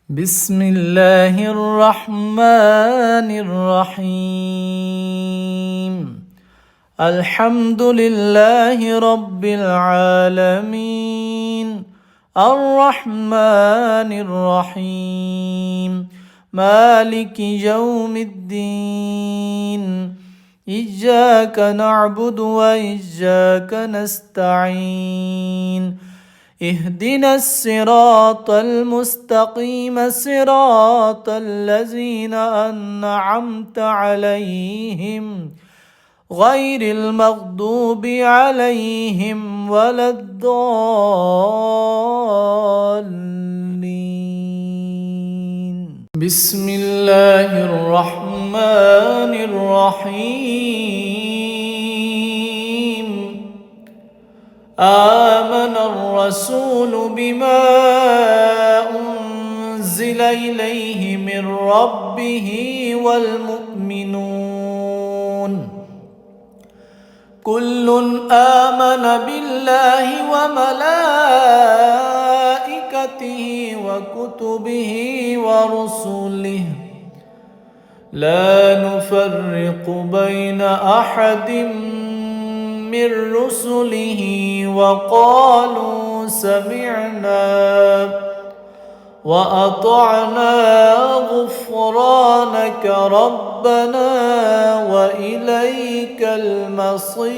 بسم الله الرحمن الرحيم. الحمد لله رب العالمين، الرحمن الرحيم، مالك يوم الدين. إياك نعبد وإياك نستعين. اهدنا الصراط المستقيم، صراط الذين أنعمت عليهم غير المغضوب عليهم ولا الضالين. بسم الله الرحمن الرحيم. آمن الرسول بما أنزل إليه من ربه والمؤمنون كل آمن بالله وملائكته وكتبه ورسله لا نفرق بين أحد من رسله وقالوا سمعنا وأطعنا غفرانك ربنا وإليك المصير.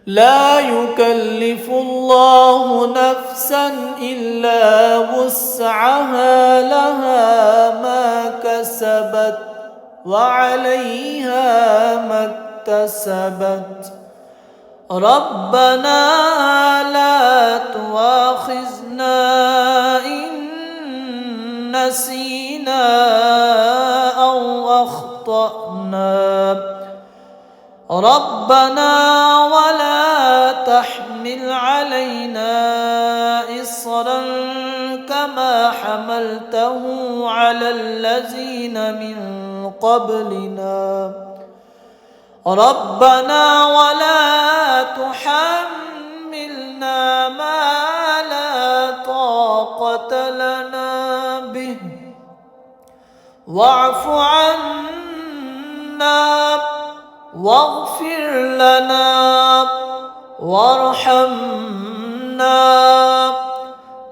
لا يكلف الله نفسا إلا وسعها، لها ما كسبت وعليها ما اكتسبت. ربنا لا تؤاخذنا إن نسينا أو أخطأنا. ربنا ولا تحمل علينا إصرا كما حملته على الذين من قبلنا. ربنا ولا تحملنا ما لا طاقة لنا به واعف عنا واغفر لنا وارحمنا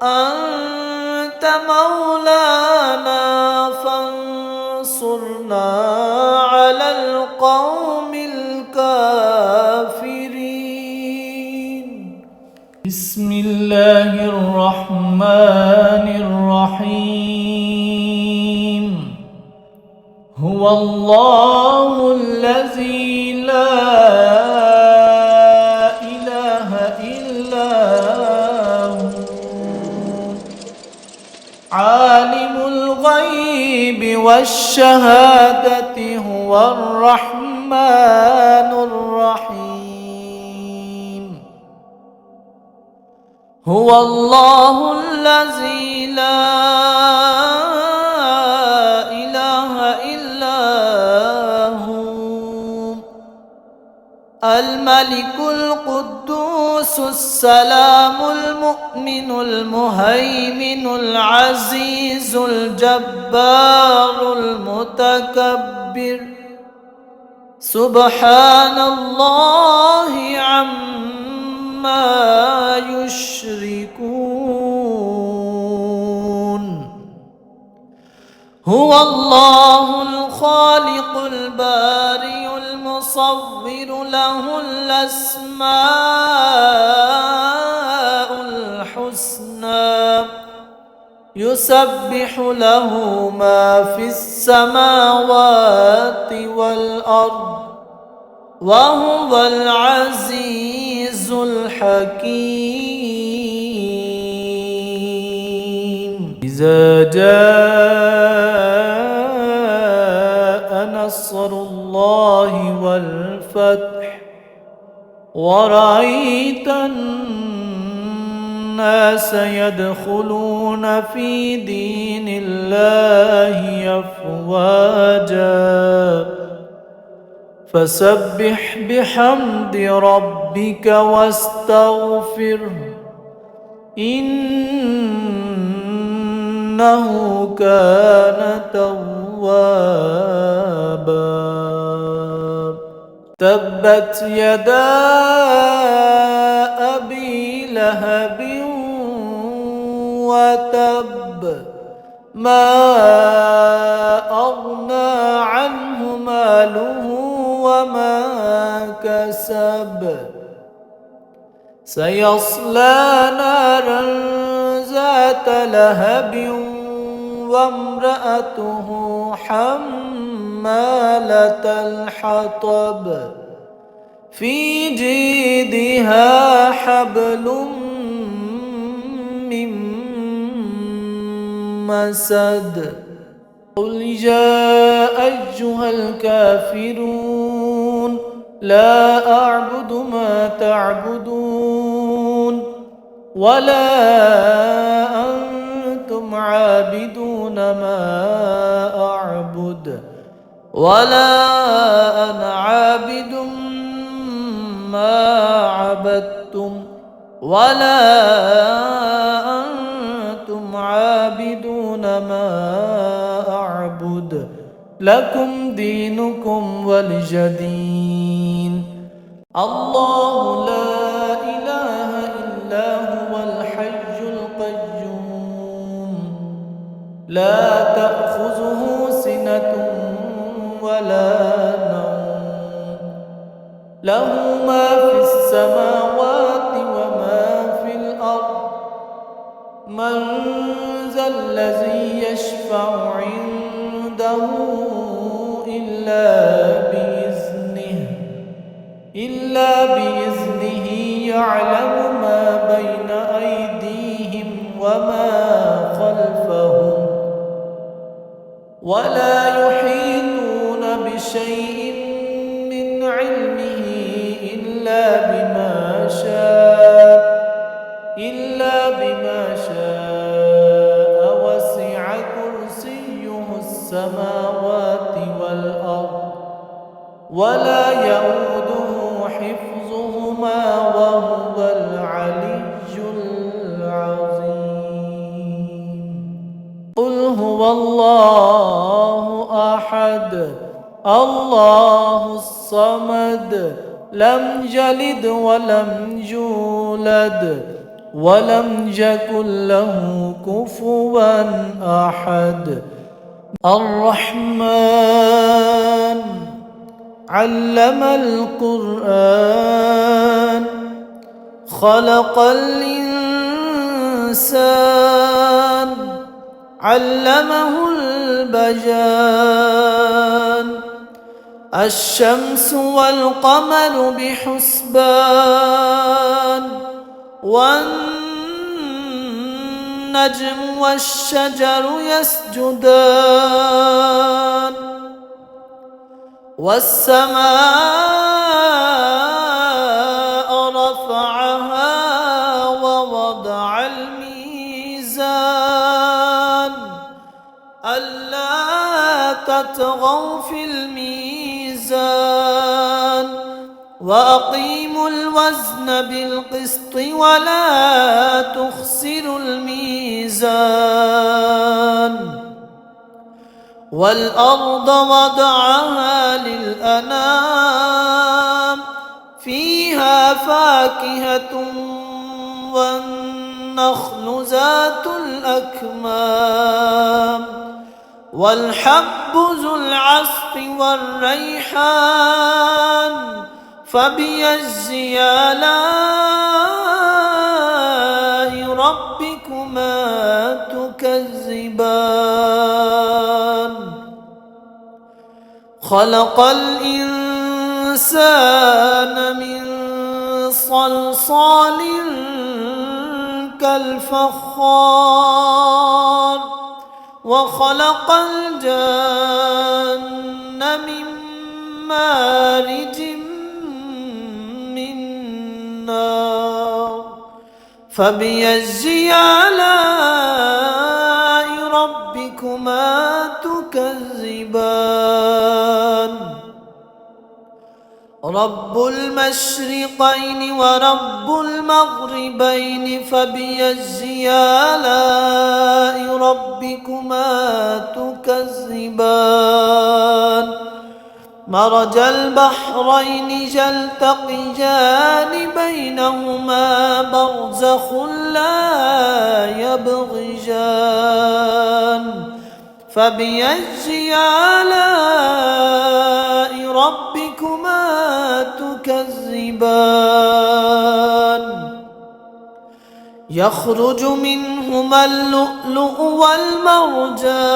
أنت مولانا فانصرنا على القوم الكافرين. بسم الله الرحمن الرحيم. هو الله الذي لا إله إلا هو عالم الغيب والشهادة هو الرحمن الرحيم. هو الله الذي لا إله إلا هو الملك القدوس السلام المؤمن المهيمن العزيز الجبار المتكبر. سبحان الله عما يشركون. هو الله الخالق البارئ المصور له الأسماء الحسنى يسبح له ما في السماوات والأرض وهو العزيز الحكيم. إذا جاء نصر الله والفتح ورأيت الناس يدخلون في دين الله أفواجا فسبح بحمد ربك واستغفره إنه كان توابا. تبت يدا أبي لهب وتب، ما أغنى عنه ماله وما كسب، سيصلى نارا ذات لهب وامرأته حمالة الحطب، في جيدها حبل من مسد. قل يا أيها الكافرون لا أعبد ما تعبدون ولا أنتم عابدون ما أعبد ولا أنا عابد ما عبدتم ولا أنتم عابدون ما أعبد، لكم دينكم ولي دين. الله لا إله إلا هو الحي القيوم، لا تأخذه سنة ولا نوم، له ما في السماوات وما في الأرض. من ذا الذي يشفع عنده إلا بإذنه يعلم ما بين أيديهم وما خلفهم ولا يحيطون بشيء من علمه إلا بما شاء وسع كرسيه السماوات والأرض ولا يؤوده حفظهما وهو العلي العظيم. قل هو الله أحد الله الصمد لم يلد ولم يولد ولم يكن له كفوا أحد. الرحمن علم القرآن خلق الإنسان علمه البيان. الشمس والقمر بحسبان والنجم والشجر يسجدان والسماء رفعها ووضع الميزان ألا تطغوا في الميزان وأقيموا الوزن بالقسط ولا تخسروا الميزان. والأرض وضعها للأنام فيها فاكهة والنخل ذات الأكمام والحب ذو العصف والريحان فبأي آلاء ربكما تكذبان. خلق الإنسان من صلصال كالفخار وخلق الجن من مارج من نار فبأي آلاء ربكما تكذبان. رب المشرقين ورب المغربين فبأي آلاء ربكما تكذبان مرج البحرين يلتقيان بينهما برزخ لا يبغيان فبأي آلاء ربكما تكذبان يخرج منهما اللؤلؤ والمرجان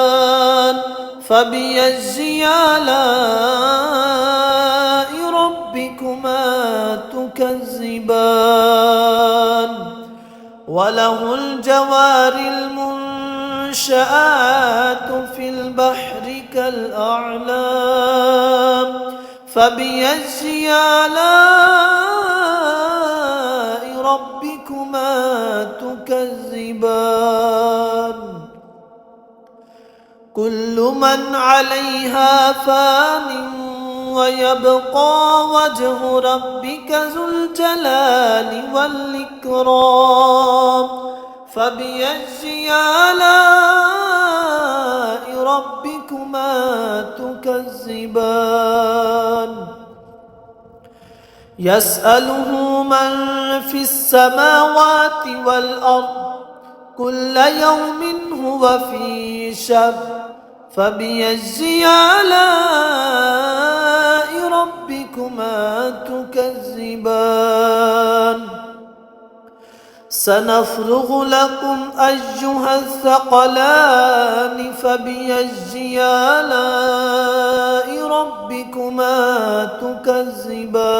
فبأي آلاء ربكما تكذبان وله الجوار المنشآت في البحر كالأعلام فبأي آلاء ربكما تكذبان كل من عليها فان ويبقى وجه ربك ذو الجلال والإكرام فبأي آلاء ربكما تكذبان يسأله من في السماوات والأرض كل يوم هو في شأن فبأي آلاء ربكما تكذبان سنفرغ لكم أيها الثقلان فبأي آلاء ربكما تكذبان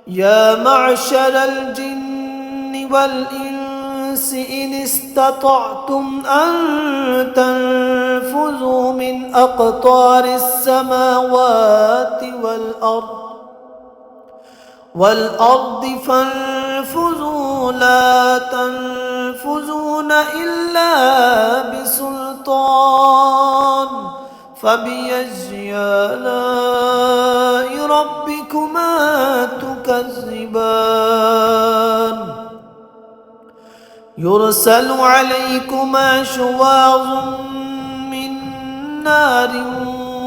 يا معشر الجن والإنس إن استطعتم أن تنفذوا من أقطار السماوات والأرض فانفذوا لا تنفذون إلا بسلطان فبأي آلاء ربكما تكذبان يرسل عليكما شواظ من نار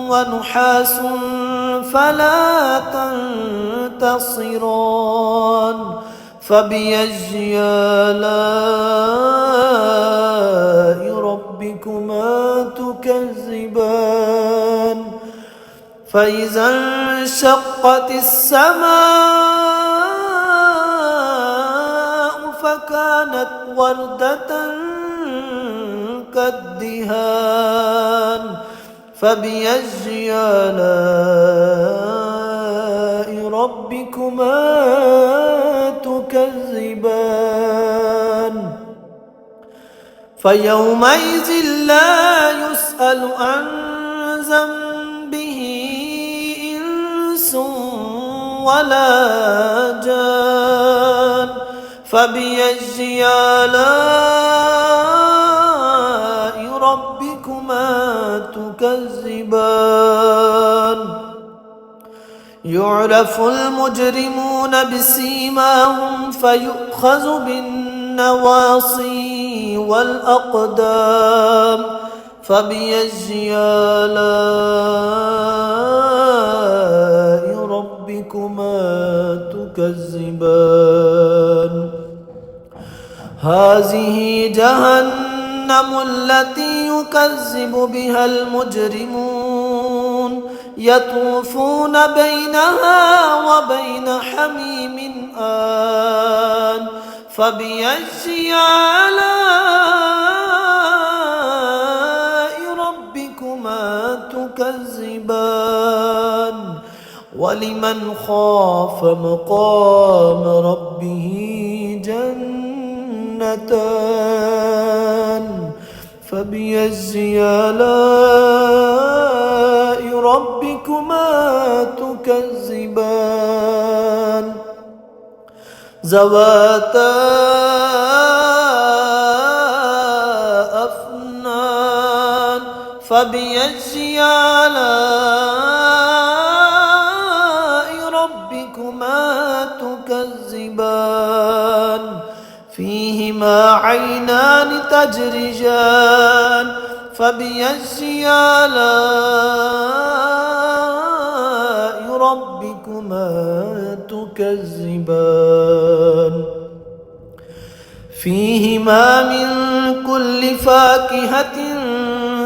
ونحاس فلا تنتصران فبأي آلاء ربكما تكذبان فإذا انشقت السماء فكانت وردة كالدهان فبأي آلاء ربكما تكذبان فيومئذ لا يسأل عن ذنبه إنس ولا جان فبأي آلاء ربكما تكذبان يعرف المجرمون بسيماهم فيؤخذ بالنواصي والأقدام فبأي آلاء ربكما تكذبان هذه جهنم التي يكذب بها المجرمون يطوفون بينها وبين حميم آن فبأي آلاء ربكما تكذبان ولمن خاف مقام ربه جنتان فبأي آلاء ربكما تكذبان ذواتا أفنان فبأي آلاء فيهما عينان تجريان فبأي آلاء ربكما تكذبان فيهما من كل فاكهة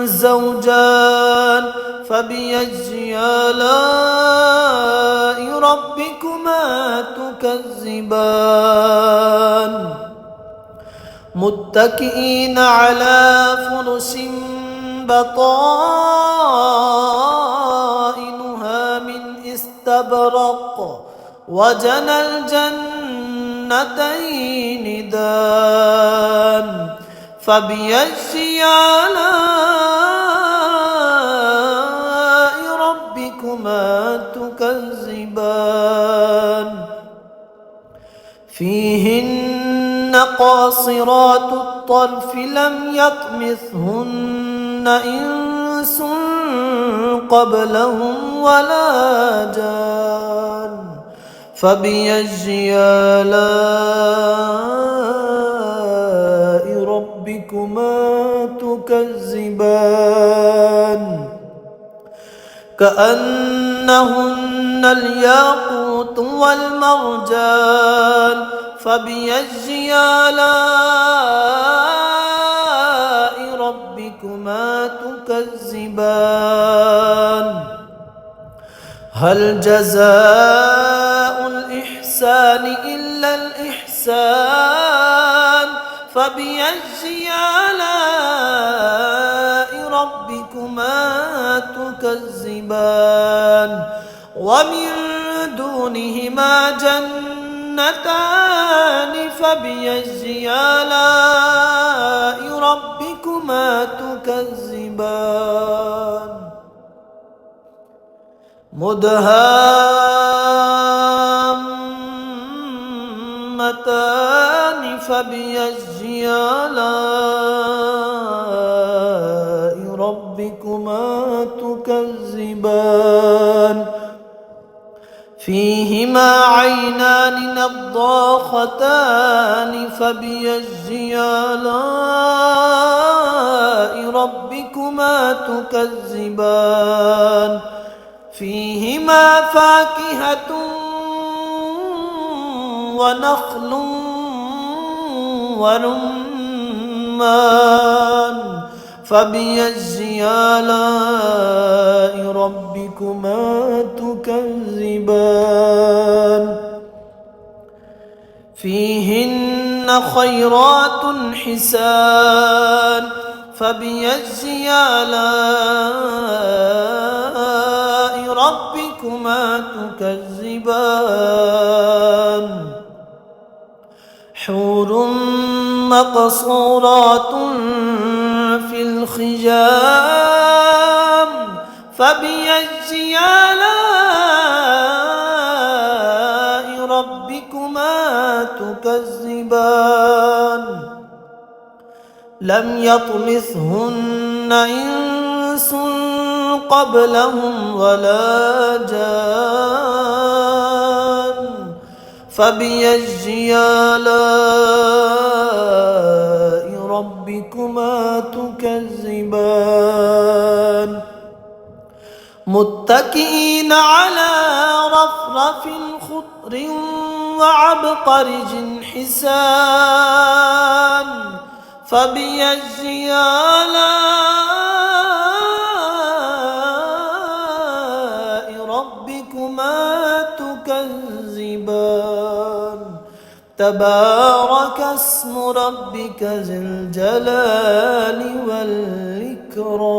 زوجان فبأي آلاء ربكما تكذبان متكئين على فرش بطائنها من استبرق وجنى الجنتين دان فبأي آلاء ربكما تكذبان فيهن قاصرات الطرف لم يطمثهن إنس قبلهم ولا جان فبأي آلاء ربكما تكذبان كأنهن الياقوت والمرجان فبأي آلاء ربكما تكذبان هل جزاء الإحسان إلا الإحسان فبأي آلاء ربكما تكذبان ومن دونهما جنتان فبأي آلاء ربكما تكذبان مدهامتان فبأي آلاء ربكما تكذبان فيهما عينان نضاختان فبأي آلاء ربكما تكذبان فيهما فاكهة ونخل ورمان فبأي آلاء ربكما تكذبان فيهن خيرات حسان فبأي آلاء ربكما تكذبان حور مقصورات في الخيام فبأي آلاء ربكما تكذبان لم يطمثهن إنس قبلهم ولا جان فبأي آلاء ربكما تكذبان متكئين على رفرف خضر وعبقرج حسان فبأي آلاء ربكما تكذبان تبارك اسم ربك ذي الجلال والإكرام